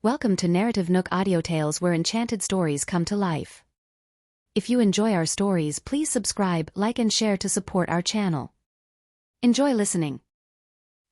Welcome to NarrativeNook audio tales where enchanted stories come to life. If you enjoy our stories, please subscribe, like and share to support our channel. Enjoy listening.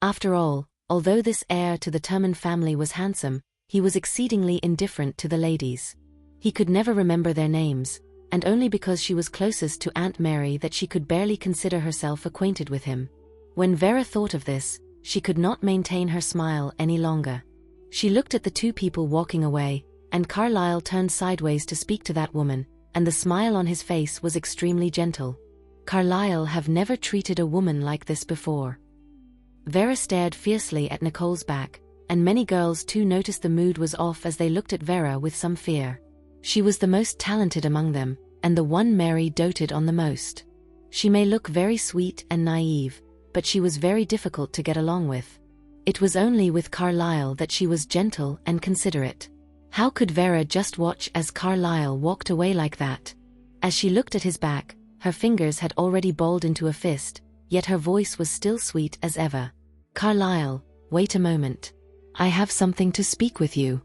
After all, although this heir to the Turman family was handsome, he was exceedingly indifferent to the ladies. He could never remember their names, and only because she was closest to Aunt Mary that she could barely consider herself acquainted with him. When Vera thought of this, she could not maintain her smile any longer. She looked at the two people walking away, and Carlyle turned sideways to speak to that woman, and the smile on his face was extremely gentle. Carlyle have never treated a woman like this before. Vera stared fiercely at Nicole's back, and many girls too noticed the mood was off as they looked at Vera with some fear. She was the most talented among them, and the one Mary doted on the most. She may look very sweet and naive, but she was very difficult to get along with. It was only with Carlyle that she was gentle and considerate. How could Vera just watch as Carlyle walked away like that? As she looked at his back, her fingers had already balled into a fist, yet her voice was still sweet as ever. "Carlyle, wait a moment. I have something to speak with you."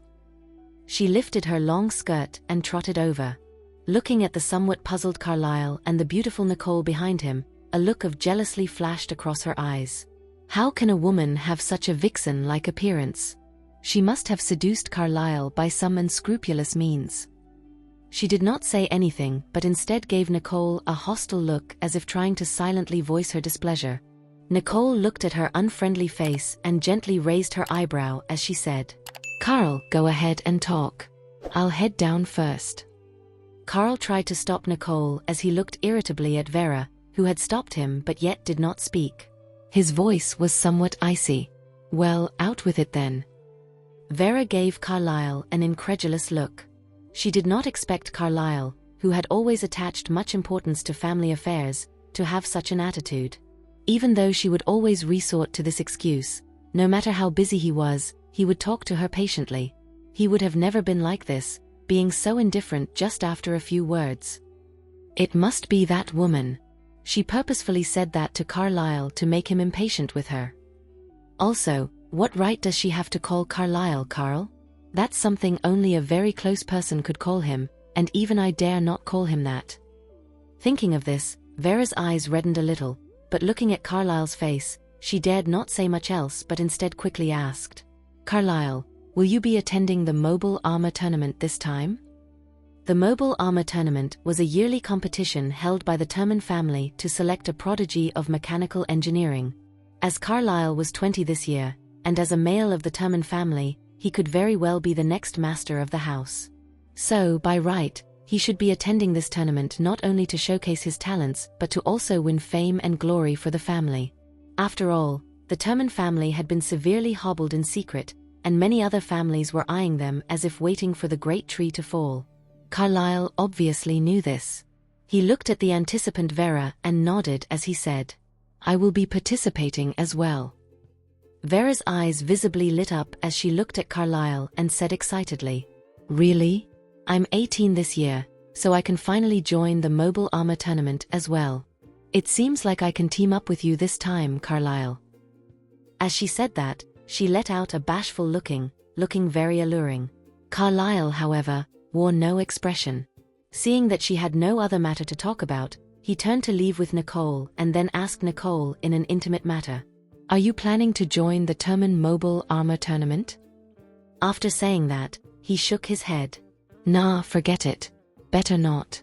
She lifted her long skirt and trotted over. Looking at the somewhat puzzled Carlyle and the beautiful Nicole behind him, a look of jealousy flashed across her eyes. How can a woman have such a vixen-like appearance? She must have seduced Carlyle by some unscrupulous means. She did not say anything but instead gave Nicole a hostile look as if trying to silently voice her displeasure. Nicole looked at her unfriendly face and gently raised her eyebrow as she said, "Carl, go ahead and talk. I'll head down first." Carl tried to stop Nicole as he looked irritably at Vera, who had stopped him but yet did not speak. His voice was somewhat icy. "Well, out with it then." Vera gave Carlyle an incredulous look. She did not expect Carlyle, who had always attached much importance to family affairs, to have such an attitude. Even though she would always resort to this excuse, no matter how busy he was, he would talk to her patiently. He would have never been like this, being so indifferent just after a few words. "It must be that woman." She purposefully said that to Carlyle to make him impatient with her. Also, what right does she have to call Carlyle Carl? That's something only a very close person could call him, and even I dare not call him that. Thinking of this, Vera's eyes reddened a little, but looking at Carlyle's face, she dared not say much else but instead quickly asked, "Carlyle, will you be attending the Mobile Armor Tournament this time?" The Mobile Armor Tournament was a yearly competition held by the Turman family to select a prodigy of mechanical engineering. As Carlyle was 20 this year, and as a male of the Turman family, he could very well be the next master of the house. So, by right, he should be attending this tournament not only to showcase his talents but to also win fame and glory for the family. After all, the Turman family had been severely hobbled in secret, and many other families were eyeing them as if waiting for the great tree to fall. Carlyle obviously knew this. He looked at the anticipant Vera and nodded as he said, "I will be participating as well." Vera's eyes visibly lit up as she looked at Carlyle and said excitedly, "Really? I'm 18 this year, so I can finally join the Mobile Armor Tournament as well. It seems like I can team up with you this time, Carlyle." As she said that, she let out a bashful looking very alluring. Carlyle, however, wore no expression. Seeing that she had no other matter to talk about, he turned to leave with Nicole and then asked Nicole in an intimate matter, "Are you planning to join the Turman Mobile Armor Tournament?" After saying that, he shook his head. "Nah, forget it. Better not."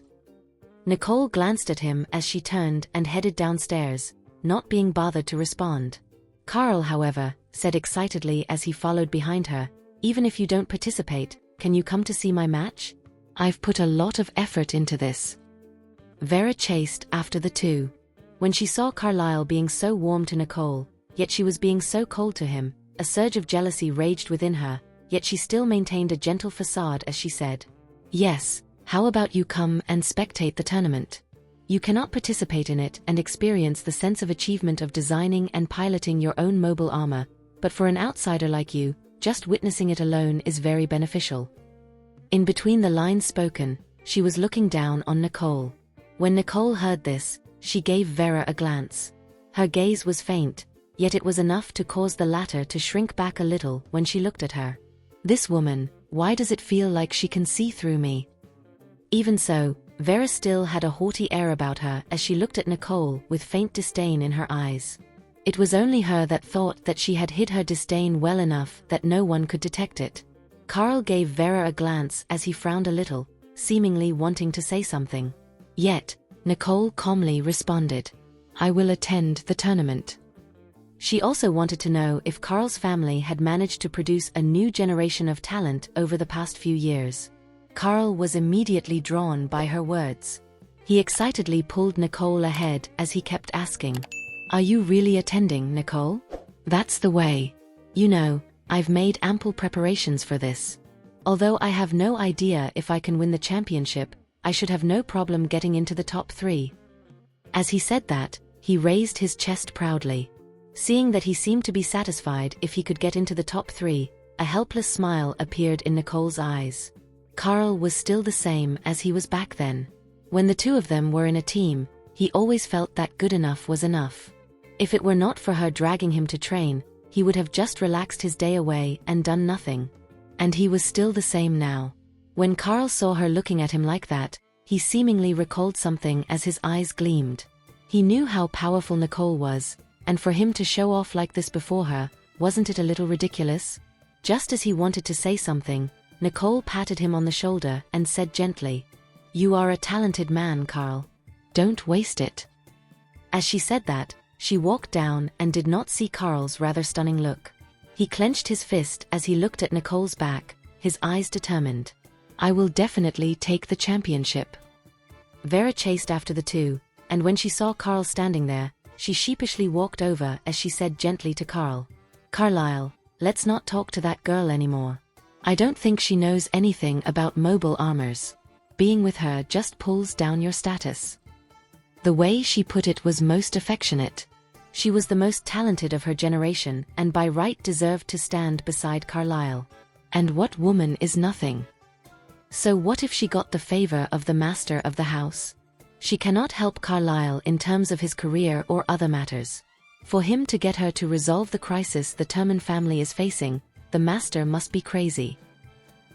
Nicole glanced at him as she turned and headed downstairs, not being bothered to respond. Carl, however, said excitedly as he followed behind her, "Even if you don't participate, can you come to see my match? I've put a lot of effort into this." Vera chased after the two. When she saw Carlyle being so warm to Nicole, yet she was being so cold to him, a surge of jealousy raged within her, yet she still maintained a gentle facade as she said, "Yes, how about you come and spectate the tournament? You cannot participate in it and experience the sense of achievement of designing and piloting your own mobile armor, but for an outsider like you, just witnessing it alone is very beneficial." In between the lines spoken, she was looking down on Nicole. When Nicole heard this, she gave Vera a glance. Her gaze was faint, yet it was enough to cause the latter to shrink back a little when she looked at her. This woman, Why does it feel like she can see through me? Even so, Vera still had a haughty air about her as she looked at Nicole with faint disdain in her eyes. It was only her that thought that she had hid her disdain well enough that no one could detect it. Carl gave Vera a glance as he frowned a little, seemingly wanting to say something. Yet, Nicole calmly responded, "I will attend the tournament." She also wanted to know if Carl's family had managed to produce a new generation of talent over the past few years. Carl was immediately drawn by her words. He excitedly pulled Nicole ahead as he kept asking, "Are you really attending, Nicole? That's the way. You know, I've made ample preparations for this. Although I have no idea if I can win the championship, I should have no problem getting into the top 3. As he said that, he raised his chest proudly. Seeing that he seemed to be satisfied if he could get into the top 3, a helpless smile appeared in Nicole's eyes. Carl was still the same as he was back then. When the two of them were in a team, he always felt that good enough was enough. If it were not for her dragging him to train, he would have just relaxed his day away and done nothing. And he was still the same now. When Carl saw her looking at him like that, he seemingly recalled something as his eyes gleamed. He knew how powerful Nicole was, and for him to show off like this before her, wasn't it a little ridiculous? Just as he wanted to say something, Nicole patted him on the shoulder and said gently, "You are a talented man, Carl. Don't waste it." As she said that, she walked down and did not see Carl's rather stunning look. He clenched his fist as he looked at Nicole's back, his eyes determined. "I will definitely take the championship." Vera chased after the two, and when she saw Carl standing there, she sheepishly walked over as she said gently to Carl, "Carlisle, let's not talk to that girl anymore. I don't think she knows anything about mobile armors. Being with her just pulls down your status." The way she put it was most affectionate. She was the most talented of her generation and by right deserved to stand beside Carlisle. And what woman is nothing? So what if she got the favor of the master of the house? She cannot help Carlisle in terms of his career or other matters. For him to get her to resolve the crisis the Turman family is facing, the master must be crazy.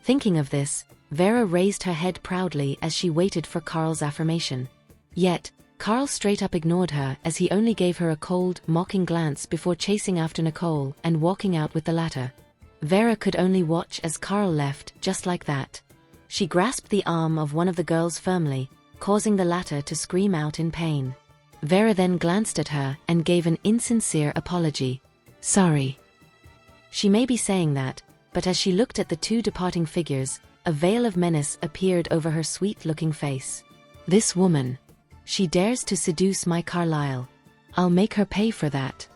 Thinking of this, Vera raised her head proudly as she waited for Carl's affirmation. Yet, Carl straight up ignored her as he only gave her a cold, mocking glance before chasing after Nicole and walking out with the latter. Vera could only watch as Carl left just like that. She grasped the arm of one of the girls firmly, causing the latter to scream out in pain. Vera then glanced at her and gave an insincere apology. "Sorry." She may be saying that, but as she looked at the two departing figures, a veil of menace appeared over her sweet-looking face. "This woman. She dares to seduce my Carlisle. I'll make her pay for that."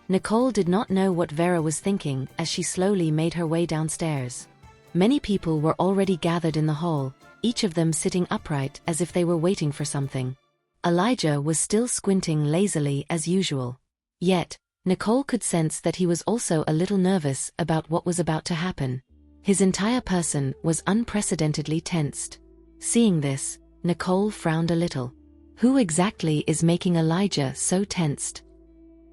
Nicole did not know what Vera was thinking as she slowly made her way downstairs. Many people were already gathered in the hall, each of them sitting upright as if they were waiting for something. Elijah was still squinting lazily as usual. Yet, Nicole could sense that he was also a little nervous about what was about to happen. His entire person was unprecedentedly tensed. Seeing this, Nicole frowned a little. Who exactly is making Elijah so tensed?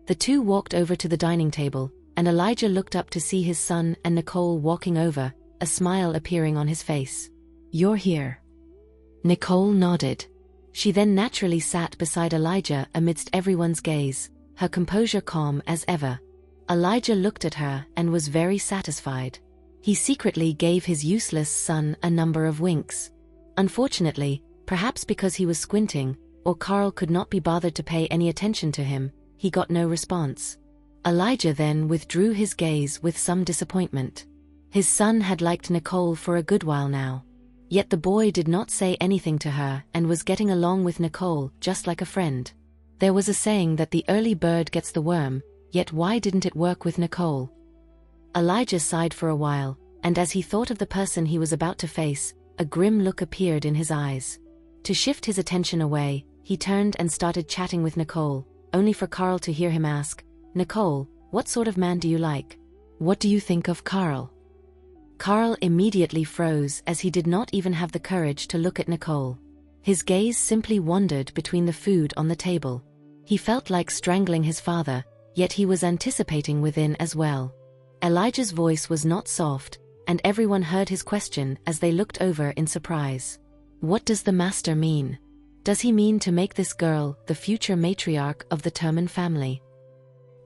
The two walked over to the dining table, and Elijah looked up to see his son and Nicole walking over, a smile appearing on his face. "You're here." Nicole nodded. She then naturally sat beside Elijah amidst everyone's gaze, her composure calm as ever. Elijah looked at her and was very satisfied. He secretly gave his useless son a number of winks. Unfortunately, perhaps because he was squinting, or Carl could not be bothered to pay any attention to him, he got no response. Elijah then withdrew his gaze with some disappointment. His son had liked Nicole for a good while now. Yet the boy did not say anything to her and was getting along with Nicole just like a friend. There was a saying that the early bird gets the worm, yet why didn't it work with Nicole? Elijah sighed for a while, and as he thought of the person he was about to face, a grim look appeared in his eyes. To shift his attention away, he turned and started chatting with Nicole, only for Carl to hear him ask, "Nicole, what sort of man do you like? What do you think of Carl?" Carl immediately froze as he did not even have the courage to look at Nicole. His gaze simply wandered between the food on the table. He felt like strangling his father, yet he was anticipating within as well. Elijah's voice was not soft, and everyone heard his question as they looked over in surprise. What does the master mean? Does he mean to make this girl the future matriarch of the Terman family?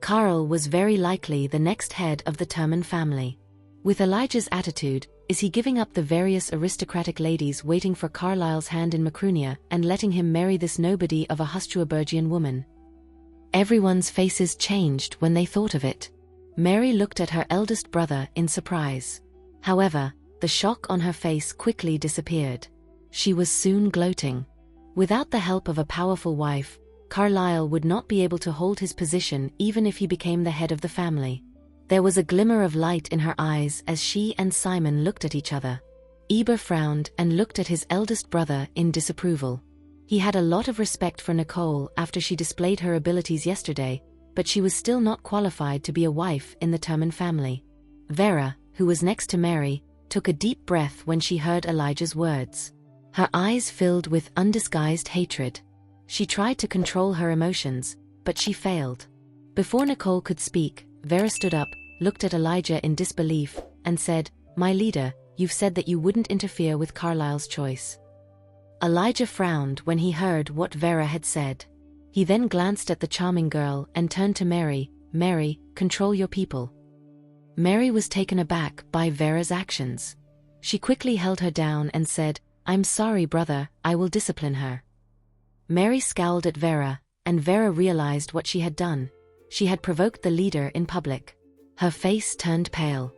Carl was very likely the next head of the Terman family. With Elijah's attitude, is he giving up the various aristocratic ladies waiting for Carlisle's hand in Macrunia and letting him marry this nobody of a Hustruabergian woman? Everyone's faces changed when they thought of it. Mary looked at her eldest brother in surprise. However, the shock on her face quickly disappeared. She was soon gloating. Without the help of a powerful wife, Carlisle would not be able to hold his position even if he became the head of the family. There was a glimmer of light in her eyes as she and Simon looked at each other. Eber frowned and looked at his eldest brother in disapproval. He had a lot of respect for Nicole after she displayed her abilities yesterday, but she was still not qualified to be a wife in the Terman family. Vera, who was next to Mary, took a deep breath when she heard Elijah's words. Her eyes filled with undisguised hatred. She tried to control her emotions, but she failed. Before Nicole could speak, Vera stood up, looked at Elijah in disbelief, and said, "My leader, you've said that you wouldn't interfere with Carlisle's choice." Elijah frowned when he heard what Vera had said. He then glanced at the charming girl and turned to Mary. "Mary, control your people." Mary was taken aback by Vera's actions. She quickly held her down and said, "I'm sorry, brother, I will discipline her." Mary scowled at Vera, and Vera realized what she had done. She had provoked the leader in public. Her face turned pale.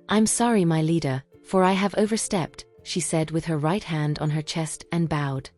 "I'm sorry, my leader, for I have overstepped," she said with her right hand on her chest and bowed.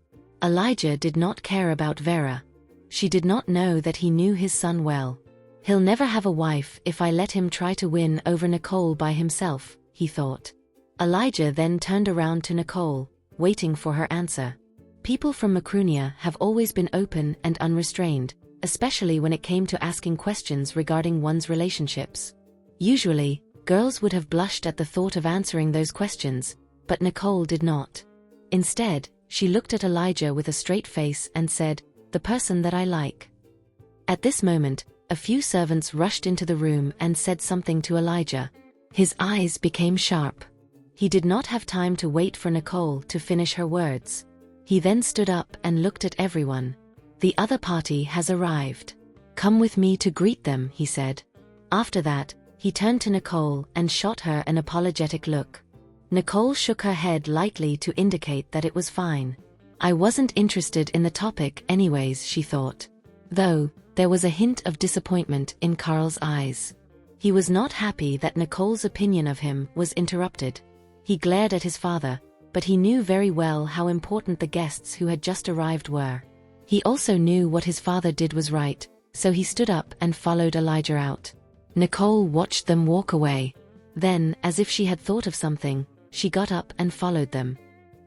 Elijah did not care about Vera. She did not know that he knew his son well. "He'll never have a wife if I let him try to win over Nicole by himself," he thought. Elijah then turned around to Nicole, waiting for her answer. People from Macrunia have always been open and unrestrained, especially when it came to asking questions regarding one's relationships. Usually, girls would have blushed at the thought of answering those questions, but Nicole did not. Instead, she looked at Elijah with a straight face and said, "The person that I like." At this moment, a few servants rushed into the room and said something to Elijah. His eyes became sharp. He did not have time to wait for Nicole to finish her words. He then stood up and looked at everyone. "The other party has arrived. Come with me to greet them," he said. After that, he turned to Nicole and shot her an apologetic look. Nicole shook her head lightly to indicate that it was fine. "I wasn't interested in the topic anyways," she thought. Though, there was a hint of disappointment in Carl's eyes. He was not happy that Nicole's opinion of him was interrupted. He glared at his father, but he knew very well how important the guests who had just arrived were. He also knew what his father did was right, so he stood up and followed Elijah out. Nicole watched them walk away. Then, as if she had thought of something, she got up and followed them.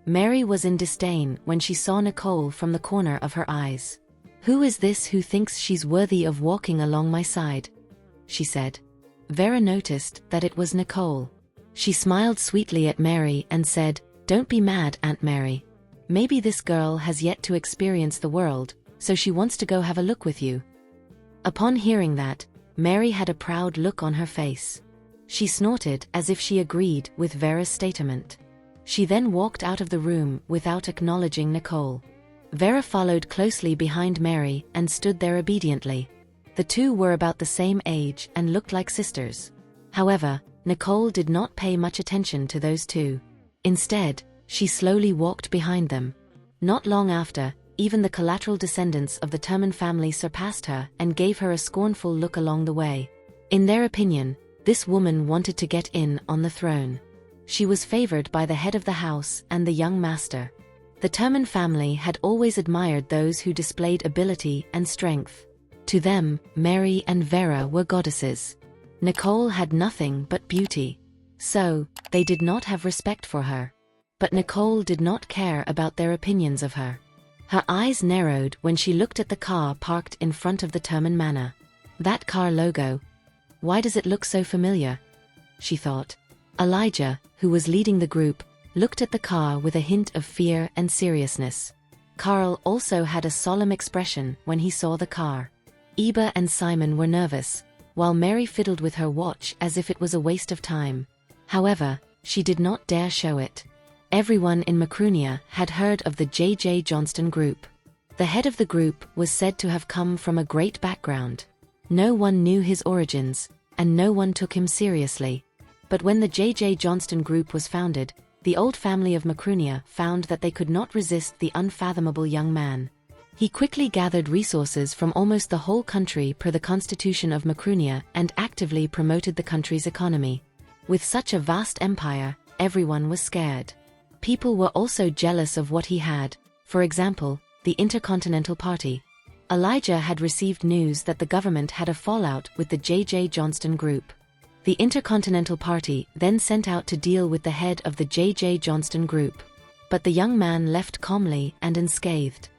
Mary was in disdain when she saw Nicole from the corner of her eyes. "Who is this who thinks she's worthy of walking along my side?" she said. Vera noticed that it was Nicole. She smiled sweetly at Mary and said, "Don't be mad, Aunt Mary. Maybe this girl has yet to experience the world, so she wants to go have a look with you." Upon hearing that, Mary had a proud look on her face. She snorted as if she agreed with Vera's statement. She then walked out of the room without acknowledging Nicole. Vera followed closely behind Mary and stood there obediently. The two were about the same age and looked like sisters. However, Nicole did not pay much attention to those two. Instead, she slowly walked behind them. Not long after, even the collateral descendants of the Terman family surpassed her and gave her a scornful look along the way. In their opinion, this woman wanted to get in on the throne. She was favored by the head of the house and the young master. The Terman family had always admired those who displayed ability and strength. To them, Mary and Vera were goddesses. Nicole had nothing but beauty. So, they did not have respect for her. But Nicole did not care about their opinions of her. Her eyes narrowed when she looked at the car parked in front of the Terman Manor. That car logo. Why does it look so familiar? She thought. Elijah, who was leading the group, looked at the car with a hint of fear and seriousness. Carl also had a solemn expression when he saw the car. Eba and Simon were nervous, while Mary fiddled with her watch as if it was a waste of time. However, She did not dare show it. Everyone in Macrunia had heard of the J.J. Johnston Group. The head of the group was said to have come from a great background. No one knew his origins, and no one took him seriously. But when the J.J. Johnston Group was founded, the old family of Macrunia found that they could not resist the unfathomable young man. He quickly gathered resources from almost the whole country per the constitution of Macrunia and actively promoted the country's economy. With such a vast empire, everyone was scared. People were also jealous of what he had, for example, the Intercontinental Party. Elijah had received news that the government had a fallout with the J.J. Johnston Group. The Intercontinental Party then sent out to deal with the head of the J.J. Johnston Group. But the young man left calmly and unscathed.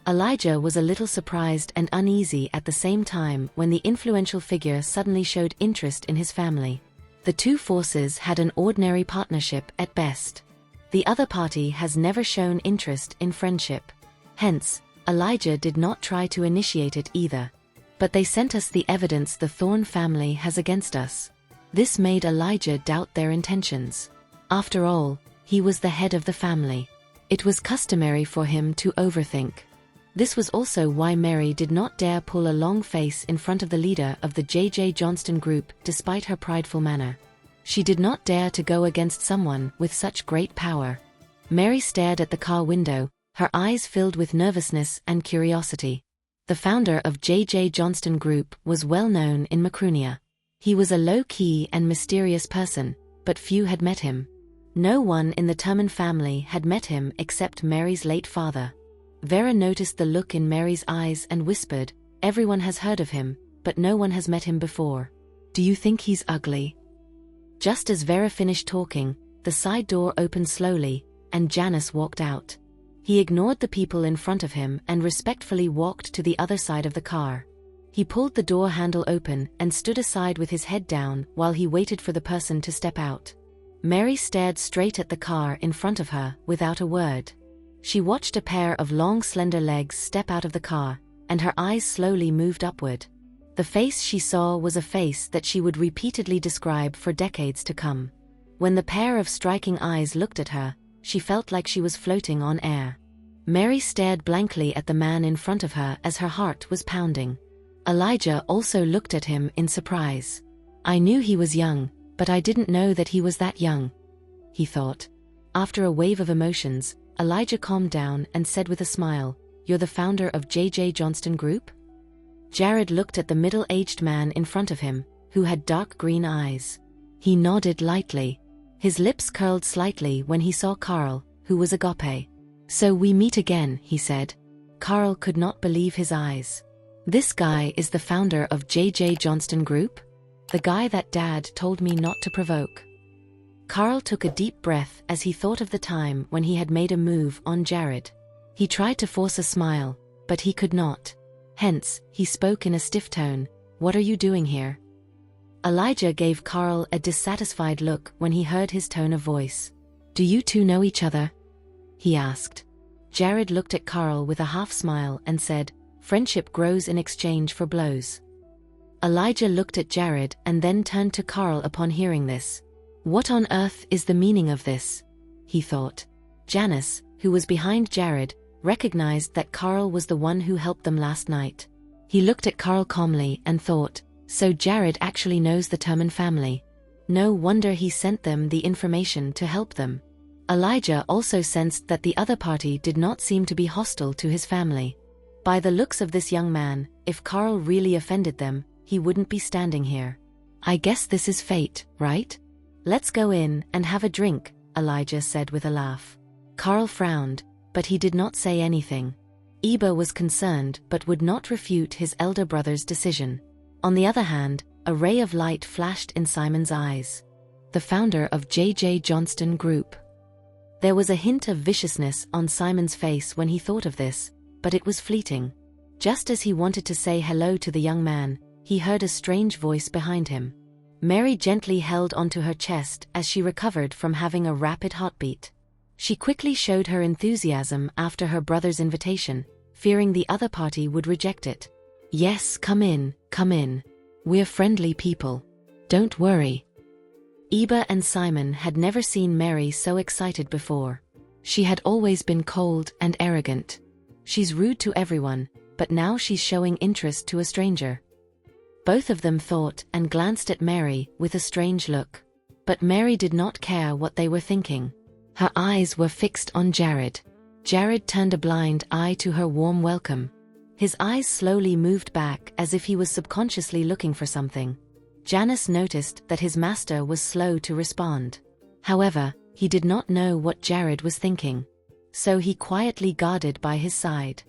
Elijah was a little surprised and uneasy at the same time when the influential figure suddenly showed interest in his family. The two forces had an ordinary partnership at best. The other party has never shown interest in friendship. Hence, Elijah did not try to initiate it either. But they sent us the evidence the Thorne family has against us. This made Elijah doubt their intentions. After all, he was the head of the family. It was customary for him to overthink. This was also why Mary did not dare pull a long face in front of the leader of the J.J. Johnston Group despite her prideful manner. She did not dare to go against someone with such great power. Mary stared at the car window, her eyes filled with nervousness and curiosity. The founder of J.J. Johnston Group was well known in Macrunia. He was a low-key and mysterious person, but few had met him. No one in the Turman family had met him except Mary's late father. Vera noticed the look in Mary's eyes and whispered, "Everyone has heard of him, but no one has met him before. Do you think he's ugly?" Just as Vera finished talking, the side door opened slowly, and Janice walked out. He ignored the people in front of him and respectfully walked to the other side of the car. He pulled the door handle open and stood aside with his head down while he waited for the person to step out. Mary stared straight at the car in front of her without a word. She watched a pair of long slender legs step out of the car, and her eyes slowly moved upward. The face she saw was a face that she would repeatedly describe for decades to come. When the pair of striking eyes looked at her, she felt like she was floating on air. Mary stared blankly at the man in front of her as her heart was pounding. Elijah also looked at him in surprise. "I knew he was young, but I didn't know that he was that young," he thought. After a wave of emotions, Elijah calmed down and said with a smile, "You're the founder of J.J. Johnston Group?" Jared looked at the middle-aged man in front of him, who had dark green eyes. He nodded lightly. His lips curled slightly when he saw Carl, who was agape. "So we meet again," he said. Carl could not believe his eyes. "This guy is the founder of J.J. Johnston Group? The guy that Dad told me not to provoke." Carl took a deep breath as he thought of the time when he had made a move on Jared. He tried to force a smile, but he could not. Hence, he spoke in a stiff tone, "What are you doing here?" Elijah gave Carl a dissatisfied look when he heard his tone of voice. "Do you two know each other?" he asked. Jared looked at Carl with a half-smile and said, "Friendship grows in exchange for blows." Elijah looked at Jared and then turned to Carl upon hearing this. "What on earth is the meaning of this?" he thought. Janice, who was behind Jared, recognized that Carl was the one who helped them last night. He looked at Carl calmly and thought, "So Jared actually knows the Turman family. No wonder he sent them the information to help them." Elijah also sensed that the other party did not seem to be hostile to his family. By the looks of this young man, if Carl really offended them, he wouldn't be standing here. "I guess this is fate, right? Let's go in and have a drink," Elijah said with a laugh. Carl frowned, but he did not say anything. Eba was concerned but would not refute his elder brother's decision. On the other hand, a ray of light flashed in Simon's eyes. The founder of J.J. Johnston Group. There was a hint of viciousness on Simon's face when he thought of this, but it was fleeting. Just as he wanted to say hello to the young man, he heard a strange voice behind him. Mary gently held onto her chest as she recovered from having a rapid heartbeat. She quickly showed her enthusiasm after her brother's invitation, fearing the other party would reject it. "Yes, come in, come in. We're friendly people. Don't worry." Eva and Simon had never seen Mary so excited before. She had always been cold and arrogant. She's rude to everyone, but now she's showing interest to a stranger. Both of them thought and glanced at Mary with a strange look. But Mary did not care what they were thinking. Her eyes were fixed on Jared. Jared turned a blind eye to her warm welcome. His eyes slowly moved back as if he was subconsciously looking for something. Janice noticed that his master was slow to respond. However, he did not know what Jared was thinking. So he quietly guarded by his side.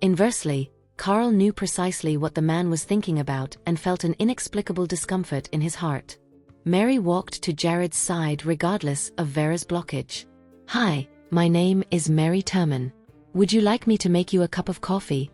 Inversely, Carl knew precisely what the man was thinking about and felt an inexplicable discomfort in his heart. Mary walked to Jared's side regardless of Vera's blockage. "Hi, my name is Mary Turman. Would you like me to make you a cup of coffee?"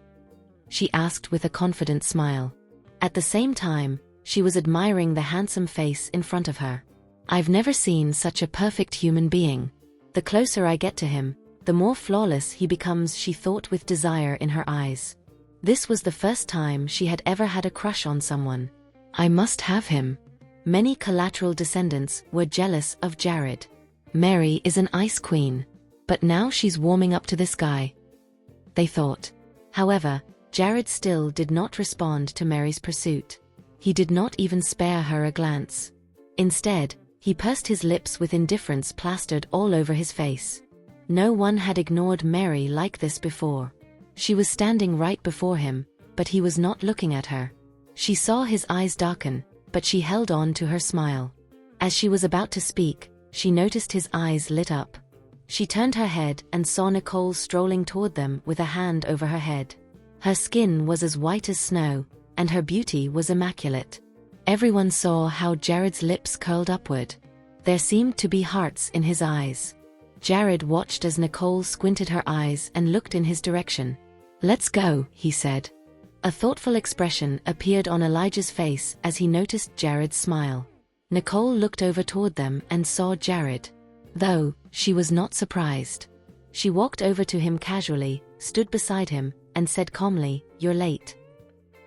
she asked with a confident smile. At the same time, she was admiring the handsome face in front of her. "I've never seen such a perfect human being. The closer I get to him, the more flawless he becomes," she thought with desire in her eyes. This was the first time she had ever had a crush on someone. "I must have him." Many collateral descendants were jealous of Jared. Mary is an ice queen. But now she's warming up to this guy, they thought. However, Jared still did not respond to Mary's pursuit. He did not even spare her a glance. Instead, he pursed his lips with indifference plastered all over his face. No one had ignored Mary like this before. She was standing right before him, but he was not looking at her. She saw his eyes darken, but she held on to her smile. As she was about to speak, she noticed his eyes lit up. She turned her head and saw Nicole strolling toward them with a hand over her head. Her skin was as white as snow, and her beauty was immaculate. Everyone saw how Jared's lips curled upward. There seemed to be hearts in his eyes. Jared watched as Nicole squinted her eyes and looked in his direction. "Let's go," he said. A thoughtful expression appeared on Elijah's face as he noticed Jared's smile. Nicole looked over toward them and saw Jared. Though, she was not surprised. She walked over to him casually, stood beside him, and said calmly, "You're late."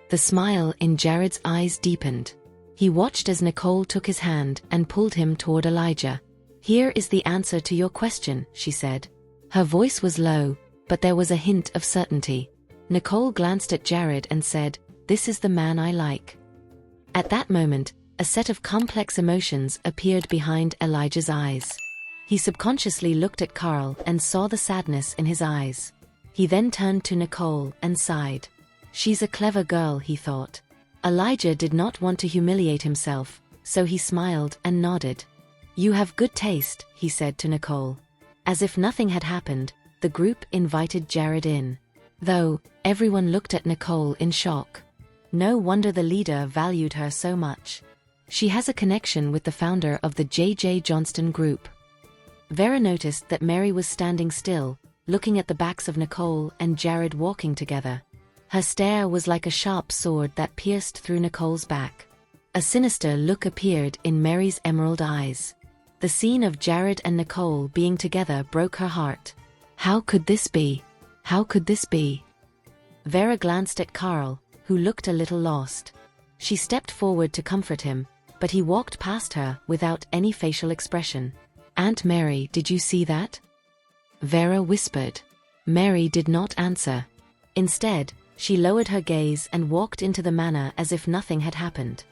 The smile in Jared's eyes deepened. He watched as Nicole took his hand and pulled him toward Elijah. "Here is the answer to your question," she said. Her voice was low, but there was a hint of certainty. Nicole glanced at Jared and said, "This is the man I like." At that moment, a set of complex emotions appeared behind Elijah's eyes. He subconsciously looked at Carl and saw the sadness in his eyes. He then turned to Nicole and sighed. "She's a clever girl," he thought. Elijah did not want to humiliate himself, so he smiled and nodded. "You have good taste," he said to Nicole. As if nothing had happened, the group invited Jared in. Though, everyone looked at Nicole in shock. No wonder the leader valued her so much. She has a connection with the founder of the J.J. Johnston Group. Vera noticed that Mary was standing still, looking at the backs of Nicole and Jared walking together. Her stare was like a sharp sword that pierced through Nicole's back. A sinister look appeared in Mary's emerald eyes. The scene of Jared and Nicole being together broke her heart. How could this be? How could this be? Vera glanced at Carl, who looked a little lost. She stepped forward to comfort him, but he walked past her without any facial expression. "Aunt Mary, did you see that?" Vera whispered. Mary did not answer. Instead, she lowered her gaze and walked into the manor as if nothing had happened.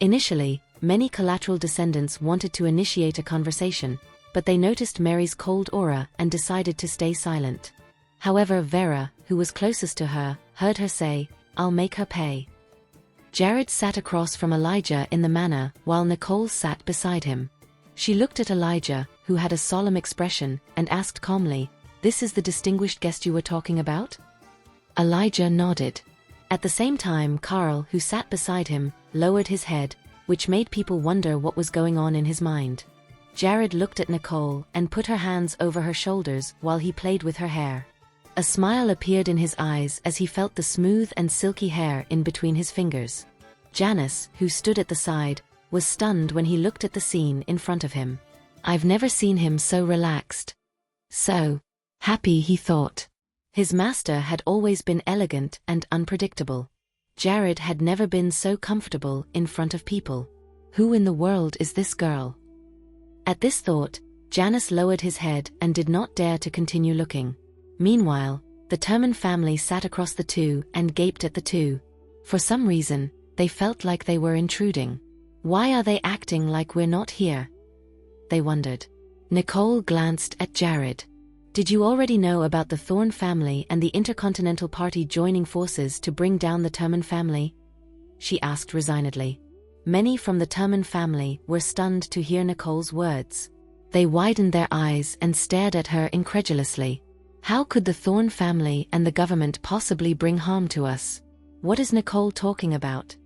Initially, many collateral descendants wanted to initiate a conversation, but they noticed Mary's cold aura and decided to stay silent. However, Vera, who was closest to her, heard her say, "I'll make her pay." Jared sat across from Elijah in the manor while Nicole sat beside him. She looked at Elijah, who had a solemn expression, and asked calmly, "This is the distinguished guest you were talking about?" Elijah nodded. At the same time, Carl, who sat beside him, lowered his head, which made people wonder what was going on in his mind. Jared looked at Nicole and put her hands over her shoulders while he played with her hair. A smile appeared in his eyes as he felt the smooth and silky hair in between his fingers. Janice, who stood at the side, was stunned when he looked at the scene in front of him. I've never seen him so relaxed. So happy, he thought. His master had always been elegant and unpredictable. Jared had never been so comfortable in front of people. Who in the world is this girl? At this thought, Janus lowered his head and did not dare to continue looking. Meanwhile, the Terman family sat across the two and gaped at the two. For some reason, they felt like they were intruding. Why are they acting like we're not here? They wondered. Nicole glanced at Jared. Did you already know about the Thorne family and the Intercontinental Party joining forces to bring down the Terman family? She asked resignedly. Many from the Terman family were stunned to hear Nicole's words. They widened their eyes and stared at her incredulously. How could the Thorne family and the government possibly bring harm to us? What is Nicole talking about?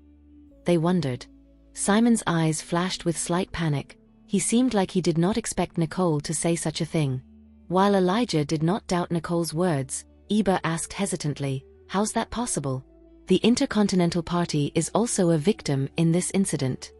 They wondered. Simon's eyes flashed with slight panic. He seemed like he did not expect Nicole to say such a thing. While Elijah did not doubt Nicole's words, Eba asked hesitantly, "How's that possible? The Intercontinental Party is also a victim in this incident."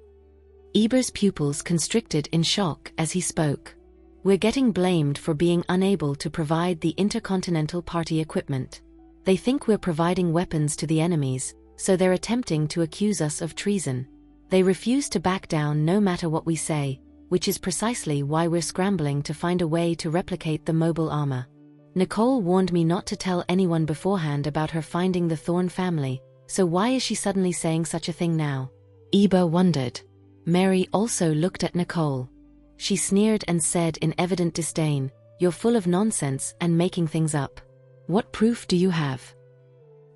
Eber's pupils constricted in shock as he spoke. "We're getting blamed for being unable to provide the Intercontinental Party equipment. They think we're providing weapons to the enemies, so they're attempting to accuse us of treason. They refuse to back down no matter what we say, which is precisely why we're scrambling to find a way to replicate the mobile armor. Nicole warned me not to tell anyone beforehand about her finding the Thorne family, so why is she suddenly saying such a thing now?" Eba wondered. Mary also looked at Nicole. She sneered and said in evident disdain, "You're full of nonsense and making things up. What proof do you have?"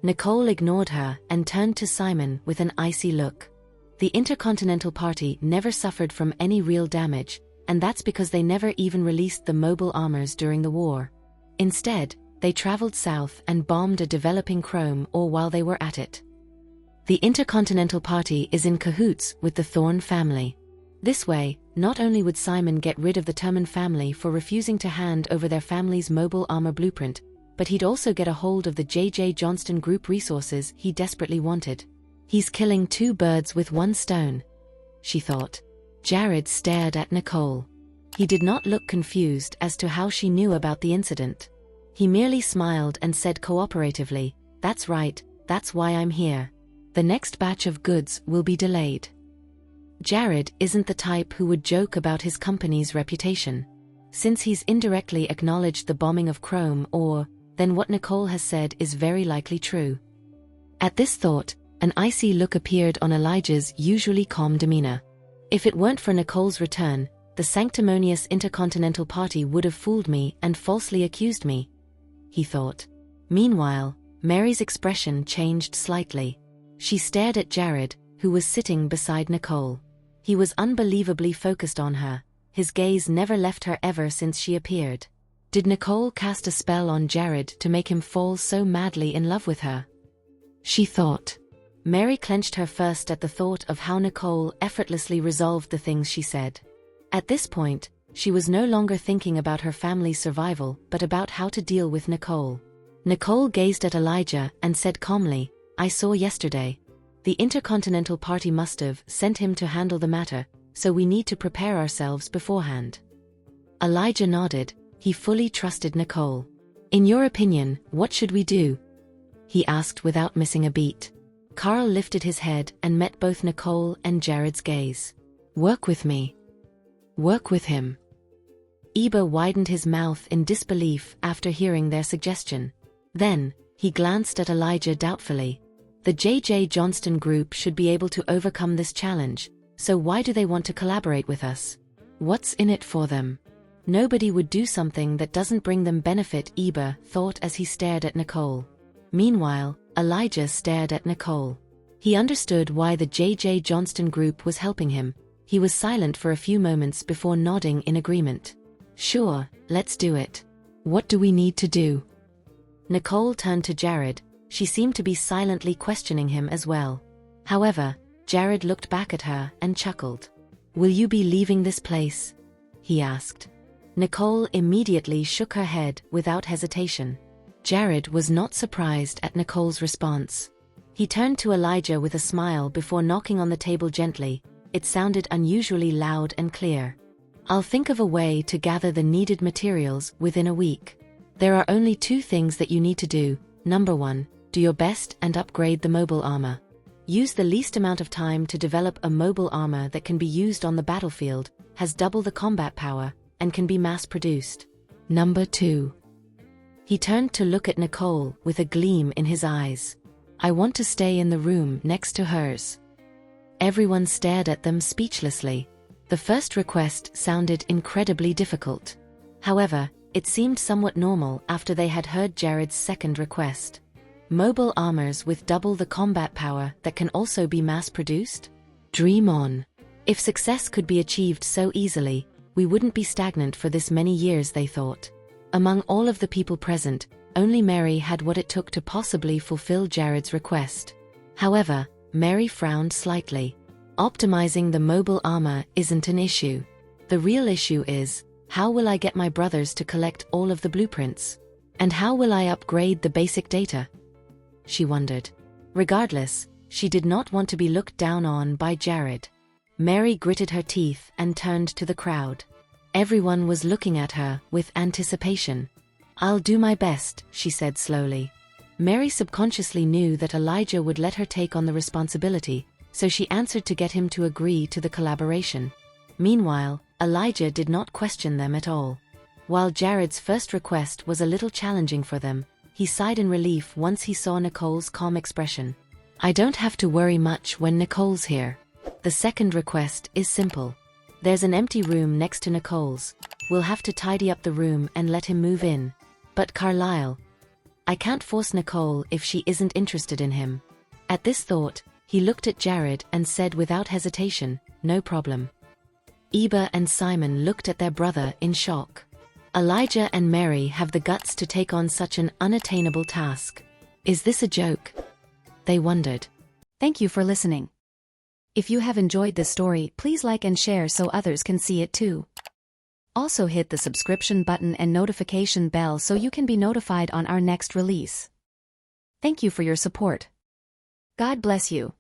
Nicole ignored her and turned to Simon with an icy look. "The Intercontinental Party never suffered from any real damage, and that's because they never even released the mobile armors during the war. Instead, they traveled south and bombed a developing chrome ore while they were at it. The Intercontinental Party is in cahoots with the Thorne family. This way, not only would Simon get rid of the Terman family for refusing to hand over their family's mobile armor blueprint, but he'd also get a hold of the J.J. Johnston Group resources he desperately wanted. He's killing two birds with one stone," she thought. Jared stared at Nicole. He did not look confused as to how she knew about the incident. He merely smiled and said cooperatively, "That's right, that's why I'm here. The next batch of goods will be delayed." Jared isn't the type who would joke about his company's reputation. Since he's indirectly acknowledged the bombing of chrome ore, then what Nicole has said is very likely true. At this thought, an icy look appeared on Elijah's usually calm demeanor. If it weren't for Nicole's return, the sanctimonious Intercontinental Party would have fooled me and falsely accused me, he thought. Meanwhile, Mary's expression changed slightly. She stared at Jared, who was sitting beside Nicole. He was unbelievably focused on her. His gaze never left her ever since she appeared. Did Nicole cast a spell on Jared to make him fall so madly in love with her? She thought. Mary clenched her fist at the thought of how Nicole effortlessly resolved the things she said. At this point, she was no longer thinking about her family's survival but about how to deal with Nicole. Nicole gazed at Elijah and said calmly, "I saw yesterday. The Intercontinental Party must have sent him to handle the matter, so we need to prepare ourselves beforehand." Elijah nodded. He fully trusted Nicole. "In your opinion, what should we do?" he asked without missing a beat. Carl lifted his head and met both Nicole and Jared's gaze. "Work with me." "Work with him." Eba widened his mouth in disbelief after hearing their suggestion. Then, he glanced at Elijah doubtfully. The J.J. Johnston Group should be able to overcome this challenge, so why do they want to collaborate with us? What's in it for them? Nobody would do something that doesn't bring them benefit, Eba thought as he stared at Nicole. Meanwhile, Elijah stared at Nicole. He understood why the J.J. Johnston Group was helping him. He was silent for a few moments before nodding in agreement. "Sure, let's do it. What do we need to do?" Nicole turned to Jared. She seemed to be silently questioning him as well. However, Jared looked back at her and chuckled. "Will you be leaving this place?" he asked. Nicole immediately shook her head without hesitation. Jared was not surprised at Nicole's response. He turned to Elijah with a smile before knocking on the table gently. It sounded unusually loud and clear. "I'll think of a way to gather the needed materials within a week. There are only two things that you need to do. Number 1, do your best and upgrade the mobile armor. Use the least amount of time to develop a mobile armor that can be used on the battlefield, has double the combat power, and can be mass-produced. Number 2. He turned to look at Nicole with a gleam in his eyes. I want to stay in the room next to hers. Everyone stared at them speechlessly. The first request sounded incredibly difficult. However, it seemed somewhat normal after they had heard Jared's second request. Mobile armors with double the combat power that can also be mass-produced? Dream on. If success could be achieved so easily, we wouldn't be stagnant for this many years, they thought. Among all of the people present, only Mary had what it took to possibly fulfill Jared's request. However, Mary frowned slightly. Optimizing the mobile armor isn't an issue. The real issue is, how will I get my brothers to collect all of the blueprints? And how will I upgrade the basic data? She wondered. Regardless, she did not want to be looked down on by Jared. Mary gritted her teeth and turned to the crowd. Everyone was looking at her with anticipation. I'll do my best, she said slowly. Mary subconsciously knew that Elijah would let her take on the responsibility, so she answered to get him to agree to the collaboration. Meanwhile, Elijah did not question them at all. While Jared's first request was a little challenging for them, he sighed in relief once he saw Nicole's calm expression. I don't have to worry much when Nicole's here. The second request is simple. There's an empty room next to Nicole's. We'll have to tidy up the room and let him move in. But Carlisle, I can't force Nicole if she isn't interested in him. At this thought, he looked at Jared and said without hesitation, no problem. Eba and Simon looked at their brother in shock. Elijah and Mary have the guts to take on such an unattainable task. Is this a joke? They wondered. Thank you for listening. If you have enjoyed this story, please like and share so others can see it too. Also hit the subscription button and notification bell so you can be notified on our next release. Thank you for your support. God bless you.